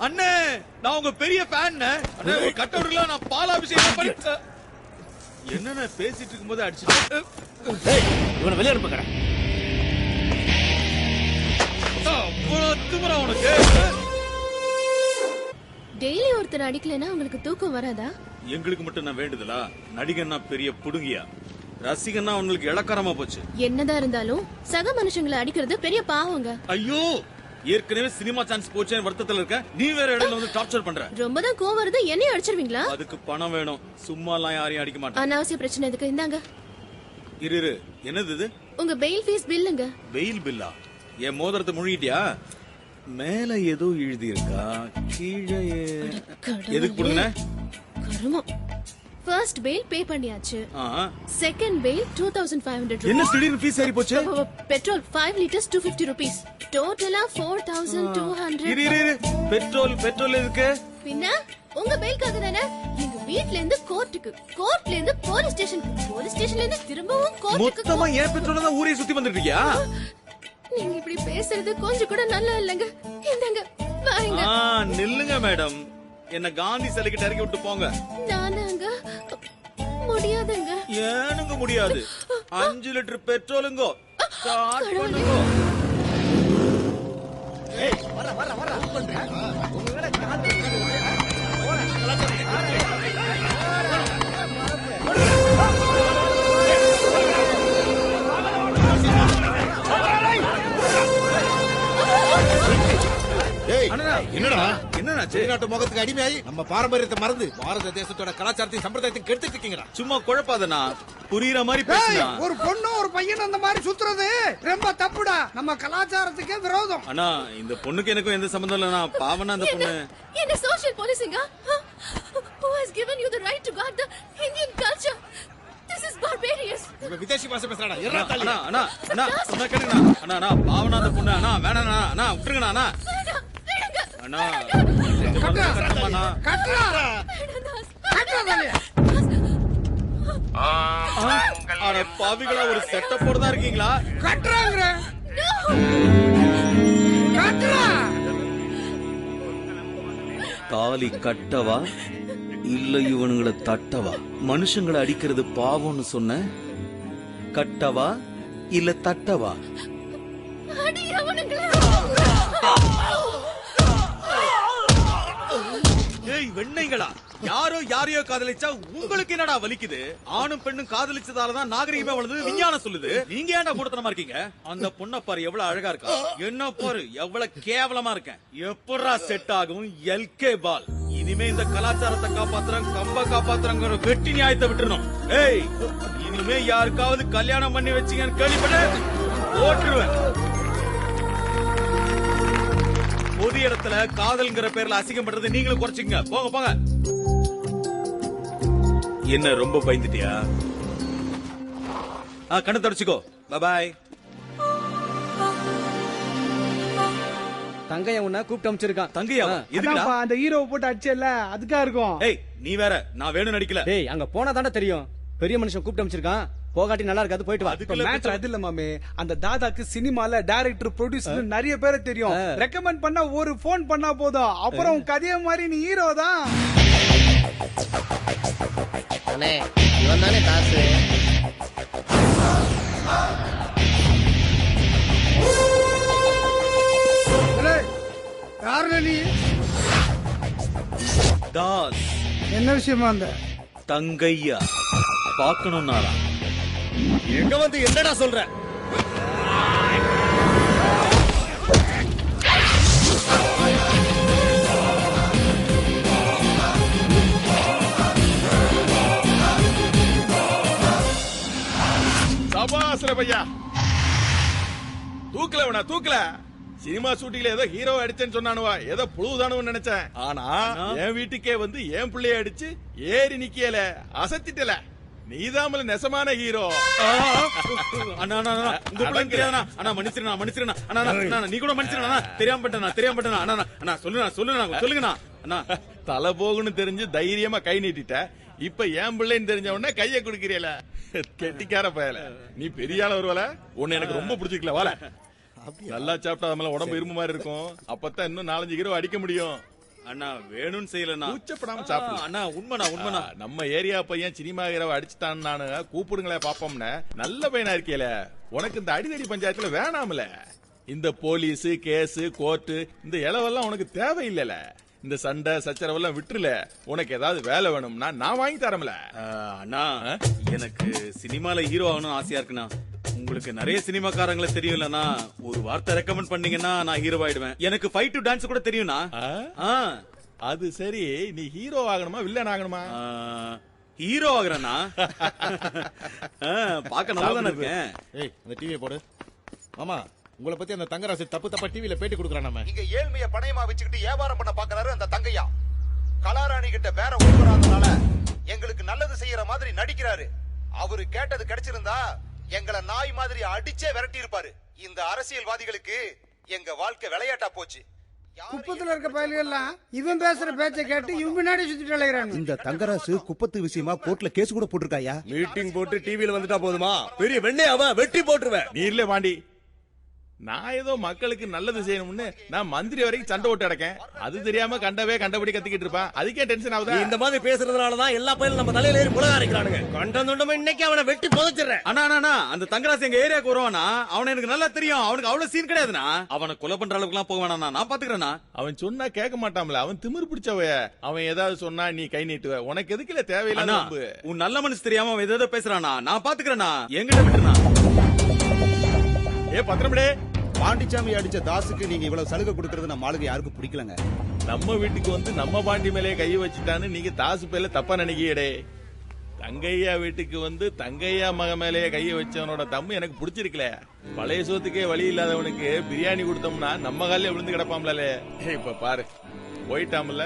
அண்ணே நான் உங்க பெரிய ஃபேன். அண்ணே ஒரு கட்டவுட்ல நான் பாலாபிஷேகம் பண்ணி என்னென்ன பேசிட்டு இருக்கும்போது அடிச்சிட்டு இவனை வெளியே அனுப்புங்க. திமிரா உனக்கு. டெய்லி ஒருத்தர் அடிக்கலன்னா உங்களுக்கு தூக்கம் வராதா? எங்களுக்கு மட்டும் நான் வேண்டுதலா? நடிகன்னா பெரிய புடுங்கியா, ரசிகன்னா உங்களுக்கு இளக்காரமா போச்சு. என்னதான் இருந்தாலும் சக மனுஷங்களை அடிக்கிறது பெரிய பாவங்க. ஐயோ, ஏற்கனவே சினிமா சான்ஸ் போச்சேன்னு வருத்தத்துல இருக்க, நீ வேற இடையில வந்து டார்ச்சர் பண்ற. ரொம்பதான் கோவம் வருது, என்னையும் அடிச்சிருவீங்களா? அதுக்கு பணம் வேணும், சும்மா எல்லாம் யாரையும் அடிக்க மாட்டேன். அனாவசிய பிரச்சனை எதுக்கு? இந்தாங்க. இரு, என்னது இது? உங்க பெயில் ஃபீஸ் பில்லுங்க. பெயில் பில்லா? என் மோதிரத்தை முழுகிட்டியா? மேல ஏதோ எழுதி இருக்கா, கீழே எதுக்கு போடுங்க? கருமம். ஃபர்ஸ்ட் பெயில் பே பண்ணியாச்சு. Second bail 2500. என்ன திடீர்னு ஃபீஸ் ஏறி போச்சு? Petrol 5 liters 250 rupees. டோட்டலா 4200. இரு, பெட்ரோல் எதுக்கு? பின்ன உங்க பெயிலுக்காக தானே. எங்க வீட்ல இருந்து கோர்ட்டுக்கு, கோர்ட்ல இருந்து போலீஸ் ஸ்டேஷனுக்கு, போலீஸ் ஸ்டேஷன்ல இருந்து திரும்பவும் கோர்ட்டுக்கு. மொத்தமா ஏன் பெட்ரோல் தான் ஊரே சுத்தி வந்துட்டு இருக்கியா? நீங்க இப்படி பேசுறது கொஞ்சம் கூட நல்லா இல்லங்க. இந்தங்க வாங்க. நில்லுங்க மேடம், என்ன காந்தி சிலைக்கு இறக்கி விட்டு போங்க. நானாங்க முடியாதுங்க. ஏனுங்க முடியாது? 5 லிட்டர் பெட்ரோலுங்கோ ஸ்டார்ட் பண்ணுங்க. ஏய் வர உங்களோட காந்தி என்னடா முகத்துக்கு அடிமையாகி நம்ம பாரம்பரியத்தை மறந்து பாரத தேசத்தோட கலாச்சாரத்தையும் சம்பிரதாயத்தையும் கெடுத்துட்டு இருக்கீங்களா? சும்மா குழப்பாதனா, புரியுற மாதிரி பேசுனா. ஒரு பொண்ணு ஒரு பையன் அந்த மாதிரி சுத்துறது ரொம்ப தப்புடா, நம்ம கலாச்சாரத்துக்கே விரோதம். அண்ணா, இந்த பொண்ணுக்கு எனக்கும் எந்த சம்பந்தம் இல்லனா, பாவனா அந்த பொண்ணு. என்ன social பாலிசிங்க? Who has given you the right to guard the Indian culture? This is barbarious. இவ விதேசி பாஷை பேசுறாடா. அண்ணா சொன்னா கேளுங்க அண்ணா. பாவனா அந்த பொண்ணு அண்ணா, வேணாண்ணா அண்ணா, விட்டுருங்கண்ணா அண்ணா. அண்ணா பாவிகளா ஒரு செட்டப்போட தான் இருக்கீங்களா? கட்டுறாங்க. தாலி கட்டவா இல்ல இவனுங்களை தட்டவா? மனுஷங்களை அடிக்கிறது பாவம்னு சொன்ன, கட்டவா இல்ல தட்டவா? வெண்ணைங்களா, யாரையோ காதலிச்சா உங்களுக்கு என்னடா வலிக்குது? ஆணும் பெண்ணும் காதலிச்சதாலதான் நாகரிகமே வளர்ந்து விஞ்ஞானம் சொல்லுது. நீங்க ஏன்டா கூடத்தனமா இருக்கீங்க? அந்த பொண்ணை பாரு எவ்வளவு அழகா இருக்கா, என்ன பாரு எவ்வளவு கேவலமா இருக்கேன். எப்படா செட் ஆகும் எல்கே பால்? இனிமே இந்த கலாச்சாரத்தை காப்பாத்துறோம், கம்ப காப்பாத்துறோங்கிற வெட்டி நியாயத்தை விட்டுறணும். ஏய், இனிமே யாருக்காவது கல்யாணம் பண்ணி வச்சீங்கன்னு கேள்விப்பட்டு ஓட்டுருவேன். பொது இடத்துல காதல்ங்கிற பேர்ல அசிங்கம் பண்றது நீங்களும் குறைச்சிங்க. போங்க. என்ன ரொம்ப பயந்துட்டியா? கண்ணை தொடச்சுக்கோ. பாய். தங்கைய உன்ன கூப்பிட்டு அமைச்சிருக்கான். தங்கையா? எதுக்குடா? அதான்ப்பா, அந்த ஹீரோவை போட்டு அடிச்சல அதுக்கா இருக்கும். ஏய் நீ வேற, நான் வேணும் நடிக்கல. டேய் அங்க போனா தானே தெரியும். பெரிய மனுஷன் கூப்பிட்டு அமைச்சிருக்கான். போகாட்டி நல்லா இருக்காது, போயிட்டு வா. அதுக்குள்ள மேட்டர் அது இல்ல மாமே, அந்த தாதாக்கு சினிமால டைரக்டர் ப்ரொடியூசர் நிறைய பேரை தெரியும். ரெக்கமெண்ட் பண்ணா ஒரு போன் பண்ணா போதும், அப்புறம் கதைய மாதிரி நீ ஹீரோ தான். அண்ணே இவன் தானே தாசு. யாருல நீ? தாஸ். என்ன விஷயமா அந்த தங்கையா பாக்கணும்னாரா? எங்க வந்து என்னடா சொல்ற? சபாஸ்ல பையா, தூக்கல வேணா தூக்கல. சினிமா ஷூட்டிங்ல ஏதோ ஹீரோ அடிச்சேன்னு சொன்னானுவா, ஏதோ புழுதானு நினைச்சேன். ஆனா என் வீட்டுக்கே வந்து என் பிள்ளைய அடிச்சு ஏறி நிக்கல, அசத்திட்டல. நீதாமல நெசமான ஹீரோ. அண்ணா அண்ணா அண்ணா, உங்க பிள்ளைங்க தெரியாதண்ணா. அண்ணா மன்னிச்சிருண்ணா மன்னிச்சிருண்ணா. அண்ணா அண்ணா நீ கூட மன்னிச்சிருண்ணா. தெரியாம பண்ணிட்டேண்ணா. அண்ணா அண்ணா சொல்லுங்கண்ணா. அண்ணா தலை போகுன்னு தெரிஞ்சு தைரியமா கை நீட்டிட்ட. இப்ப என் பிள்ளைன்னு தெரிஞ்ச உடனே கைய குடுக்கிறீல. கெட்டிக்கார பயல, நீ பெரிய ஆள வருவல. உன்னை எனக்கு ரொம்ப பிடிச்சிக்கல. வாழ நல்லா சாப்பிட்டா மேல உடம்பு இரும்பு மாதிரி இருக்கும். அப்பதான் இன்னும் 4-5 கிலோ அடிக்க முடியும். அண்ணா வேணும்னு செய்யலண்ணா. கூச்சப்படாம சாப்பிடு. அண்ணா உண்மைண்ணா. நம்ம ஏரியா பையன் சினிமா ஹீரோவை அடிச்சுட்டான்னு நானு கூப்பிடுங்களே பாப்போம்னு. நல்ல பையனா இருக்கேல, உனக்கு இந்த அடிதடி பஞ்சாயத்துல வேணாம்ல. இந்த போலீஸ் கேஸ் கோர்ட்டு இந்த இளவெல்லாம் உனக்கு தேவையில்லைல. இந்த சண்டை சச்சரவெல்லாம் விட்டுருல. உனக்கு ஏதாவது வேலை வேணும்னா நான் வாங்கி தரம்ல. அண்ணா எனக்கு சினிமால ஹீரோ ஆகணும் ஆசையா இருக்குண்ணா. உங்களுக்கு நிறைய சினிமாக்காரங்களை தெரியும்லண்ணா. ஒரு வார்த்தை ரெக்கமெண்ட் பண்ணீங்கன்னா நான் ஹீரோ ஆயிடுவேன். எனக்கு ஃபைட் டு டான்ஸ் கூட தெரியும்ண்ணா. அது சரி, நீ ஹீரோ ஆகணுமா வில்லன் ஆகணுமா? ஹீரோ ஆகுறேண்ணா. பாக்க நல்லா தானே இருக்கேன். ஏய் அந்த டிவியை போடு. மாமா, உங்களை பத்தி அந்த தங்கராசு தப்பா டிவில பேட்டி கொடுக்குறான். நம்ம இங்க ஏழ்மைய பணையமா வச்சுக்கிட்டு வியாபாரம் பண்ண பாக்குறாரு அந்த தங்கையா. கலாராணி கிட்ட வேற ஒருவராதனால எங்களுக்கு நல்லது செய்யற மாதிரி நடிக்கிறாரு. அவரு கேட்டது கிடைச்சிருந்தா எங்களை நாய் மாதிரி அடிச்சே விரட்டி இருப்பாரு. இந்த அரசியல்வாதிகளுக்கு எங்க வாழ்க்கை விளையாட்டா போச்சு. குப்பத்துல இருக்க பயல்கள்லாம் இவன் பேசுற பேச்சை கேட்டு இவன் பின்னாடி சுத்திட்டு அலைகிறான். இந்த தங்கராசு குப்பத்து விஷயமா கோர்ட்ல கேஸ் கூட போட்டிருக்காயா? மீட்டிங் போட்டு டிவில வந்துட்டா போதுமா? பெரிய வெண்ணையாவ வெட்டி போட்டுருவேன். நீர்ல வாண்டி. நான் ஏதோ மக்களுக்கு நல்லது செய்யணும்னு நான் மந்திரி வரைக்கும் சண்டை ஓட்டு அடக்கேன். அது தெரியாம கண்டபடி கத்திக்கிட்டு இருப்பான். அதுக்கே டென்ஷன் ஆகுதா? இந்த மாதிரி பேசுறதுனாலதான் எல்லா பையனும் நம்ம தலையில ஏறி புலக அரைக்கிறானுங்க. கண்டந்துண்டமா இன்னைக்கு அவனை வெட்டி புதைச்சிடுறேன். அண்ணா அந்த தங்கராசு எங்க ஏரியாவுக்கு வருவானா? அவனை எனக்கு நல்லா தெரியும். அவனுக்கு அவ்வளவு சீன் கிடையாதுண்ணா. அவனை கொலை பண்ற அளவுக்கு எல்லாம் போக வேணாம், நான் பாத்துக்கிறேன்னா. அவன் சொன்னா கேட்க மாட்டான்ல. அவன் திமிரு பிடிச்சவ. அவன் ஏதாவது சொன்னா நீ கை நீட்டுவ. உனக்கு எதுக்குல தேவையில்லை. உன் நல்ல மனசு தெரியாம அவன் ஏதோ பேசுறானா? நான் பாத்துக்கிறேன்னா. எங்கிட்ட விட்டுனா. ஏ பத்திரமிடே, பாண்டிச்சாமி அடிச்ச தாசுக்கு நீங்க இவ்வளவு சலுகை கொடுக்கறது நம்ம ஆளுங்க யாருக்கும் பிடிக்கலங்க. நம்ம வீட்டுக்கு வந்து நம்ம பாண்டி மேலே கை வச்சுட்டான்னு நீங்க தாசு பேர்ல தப்பா நினைக்கியடே. தங்கையா வீட்டுக்கு வந்து தங்கையா மக மேலேயே கைய வச்சவனோட தம்மு எனக்கு பிடிச்சிருக்கல. பழைய சோத்துக்கே வழி இல்லாதவனுக்கு பிரியாணி கொடுத்தோம்னா நம்ம காலையில விழுந்து கிடப்பாம்ல. இப்ப பாரு போயிட்டாமல.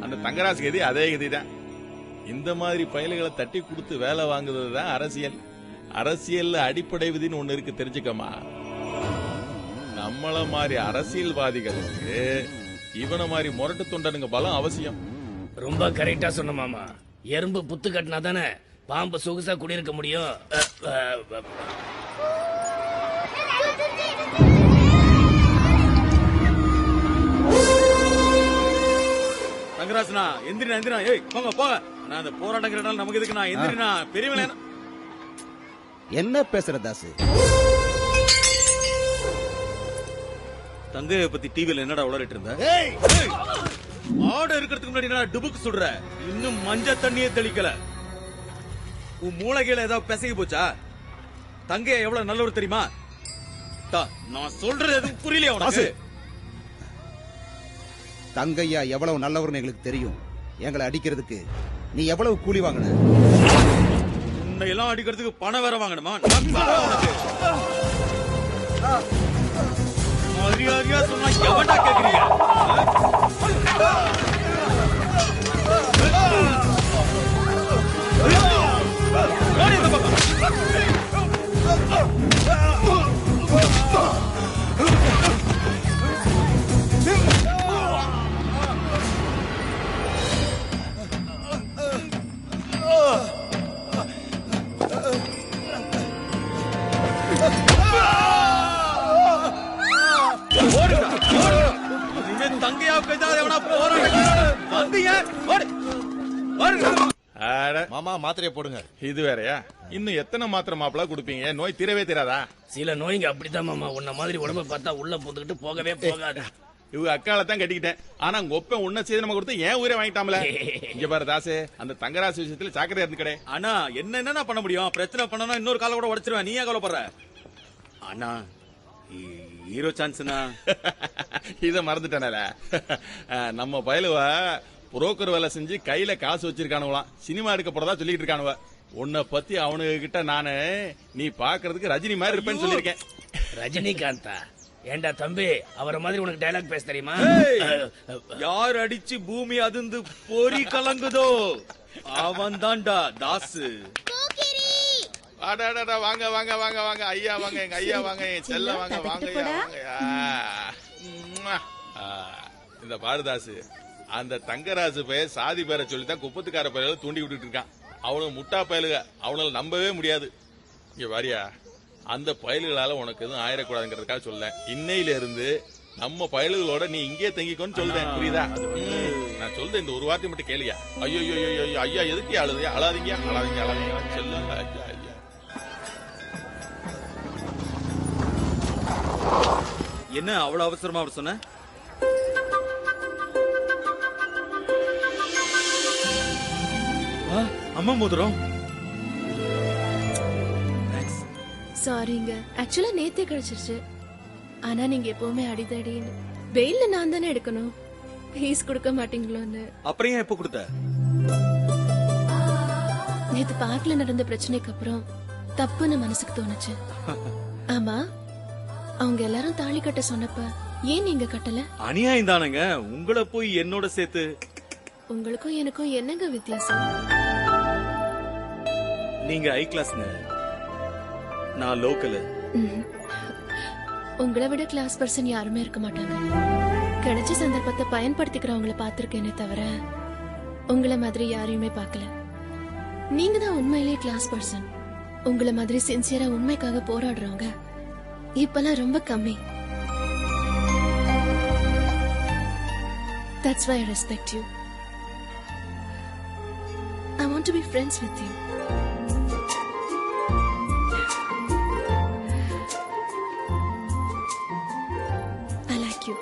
அந்த தங்கராசு கதி அதே கதிதான். இந்த மாதிரி பயல்களை தட்டி கொடுத்து வேலை வாங்குறதுதான் அரசியல். அரசியல்ல அடிப்படை விதின்னு ஒண்ணு இருக்கு, தெரிஞ்சுக்கமா. நம்மள மாதிரி அரசியல்வாதிகளுக்கு இவன மாதிரி முரட்டு தொண்டனுங்க பலம் அவசியம். ரொம்ப கரெக்டா சொன்ன மாமா. எறும்பு புத்து கட்டினா தானே பாம்பு சொகுசா குடியிருக்க முடியும். தங்கராசுனா எந்திரினா. ஏய் போங்க. நான் அந்த போராட்டங்கிறனால நமக்கு எதுக்கு? நான் எந்திரினா பெரியவள. என்ன பேசுற தாசு? தங்கைய பத்தி டிவில என்னடா உளறிட்டு இருந்த? ஆடு இருக்கிறதுக்கு முன்னாடி என்னடா டுபுக்கு சுடுற? இன்னும் மஞ்ச தண்ணியே தெளிக்கல. உன் மூளைகையில ஏதாவது பிசகி போச்சா? தங்கைய எவ்வளவு நல்லவர் தெரியுமா? நான் சொல்றது எதுவும் புரியலையா உனக்கு? தங்கையா எவ்வளவு நல்லவர்னு எங்களுக்கு தெரியும். எங்களை அடிக்கிறதுக்கு நீ எவ்வளவு கூலி வாங்கின? உன்னை எல்லாம் அடிக்கிறதுக்கு பணம் வேற வாங்கணுமா? மரியாதையா சொன்னா எவன்டா கேக்குறீங்க? வந்தீங்க அட, மாமா மாத்திரையை போடுங்க. இது வேறயா? இன்னும் எத்தனை மாத்திரை மாப்பிள குடுப்பீங்க? நோய் தீரவே தீராதா? சில நோய்ங்க அப்படித்தான் மாமா. உன்ன மாதிரி உடம்ப பார்த்தா உள்ள போட்டுக்கிட்டு போகவே போகாது. இவங்க அக்கால தான் கட்டிக்கிட்டேன். ஆனா உங்க ஒப்ப உன்ன செய்து நம்ம கொடுத்து ஏன் உயிரை வாங்கிட்டாமல? இங்க பாரு தாசே, அந்த தங்கராசு விஷயத்துல சாக்கரை இருந்து கடை. அண்ணா என்ன பண்ண முடியும்? பிரச்சனை பண்ணனா இன்னொரு கால கூட உடைச்சிருவேன். நீ ஏன் கவலைப்படுற? அண்ணா ஹீரோ சான்ஸ்னா இத மறந்துட்டானல. நம்ம பயலுவ புரோக்கர் வேலை செஞ்சு கையில காசு வச்சிருக்கானுவலாம். சினிமா எடுக்க போறதா சொல்லிட்டு இருக்கானுவ. உன்னை பத்தி அவனுங்க கிட்ட நானு நீ பாக்குறதுக்கு ரஜினி மாதிரி இருப்பேன்னு சொல்லிருக்கேன். ரஜினிகாந்தா? ஏண்டா தம்பி, அவரை மாதிரி உனக்கு டயலாக் பேச தெரியுமா? யார் அடிச்சு பூமி அதிர்ந்து பொறி கலங்குதோ அவன் தான்டா தாசு. அடடடா, வாங்க வாங்க வாங்க வாங்க ஐயா, வாங்க எங்க ஐயா, வாங்க என் செல்ல, வாங்க வாங்க ஐயா, வாங்க. இந்த பாரதாசு, அந்த தங்கராசு பையன் சாதி பேரை சொல்லித்தான் குப்பத்துக்கார பயில தூண்டி விட்டுட்டு இருக்கான். அவனுக்கு முட்டா பயலுக, அவனால நம்பவே முடியாது. இங்க வாரியா, அந்த பயல்களால உனக்கு எதுவும் ஆயிடக்கூடாதுங்கிறதுக்காக சொல்ல. இன்னையில இருந்து நம்ம பயல்களோட நீ இங்கே தங்கிக்கோன்னு சொல்றேன், புரியுதா? நான் சொல்றேன், இந்த ஒரு வார்த்தை மட்டும் கேளியா. ஐயோ ஐயோ ஐயா, எதுக்கு அழுது? அழாதீங்க அழாதீங்க அழாதீங்க செல்லுங்க ஐயா ஐயா. என்ன அவ்வளவு அவசரமா அவர் சொன்ன? அம்மா மோதிரம். சாரிங்க, ஆக்சுவலா நேத்தே கிடைச்சிருச்சு. ஆனா நீங்க எப்பவுமே அடிதடின்னு வெயில்ல நான் தானே எடுக்கணும். ஃபீஸ் கொடுக்க மாட்டீங்களோன்னு. அப்புறம் ஏன் எப்ப கொடுத்த? நேத்து பார்க்ல நடந்த பிரச்சனைக்கு அப்புறம் தப்புன்னு மனசுக்கு தோணுச்சு. ஆமா, அவங்க எல்லாரும் தாலி கட்ட சொன்னப்ப ஏன் நீங்க கட்டல? அநியாயம் தானங்க. உங்களை போய் என்னோட சேர்த்து. உங்களுக்கும் எனக்கும் என்னங்க வித்தியாசம்? நீங்க ஹை கிளாஸ்ங்க, நான் லோக்கல். உங்களை விட கிளாஸ் பர்சன் யாருமே இருக்க மாட்டாங்க. கிடைச்ச சந்தர்ப்பத்தை பயன்படுத்திக்கிறவங்கள பாத்திருக்கேனே தவிர உங்களை மாதிரி யாரையுமே பார்க்கல. நீங்க தான் உண்மையிலேயே கிளாஸ் பர்சன். உங்களை மாதிரி சின்சியரா உண்மைக்காக போராடுறவங்க இப்பெல்லாம் ரொம்ப கம்மி. That's why I respect you. I want to be friends with you. I like you.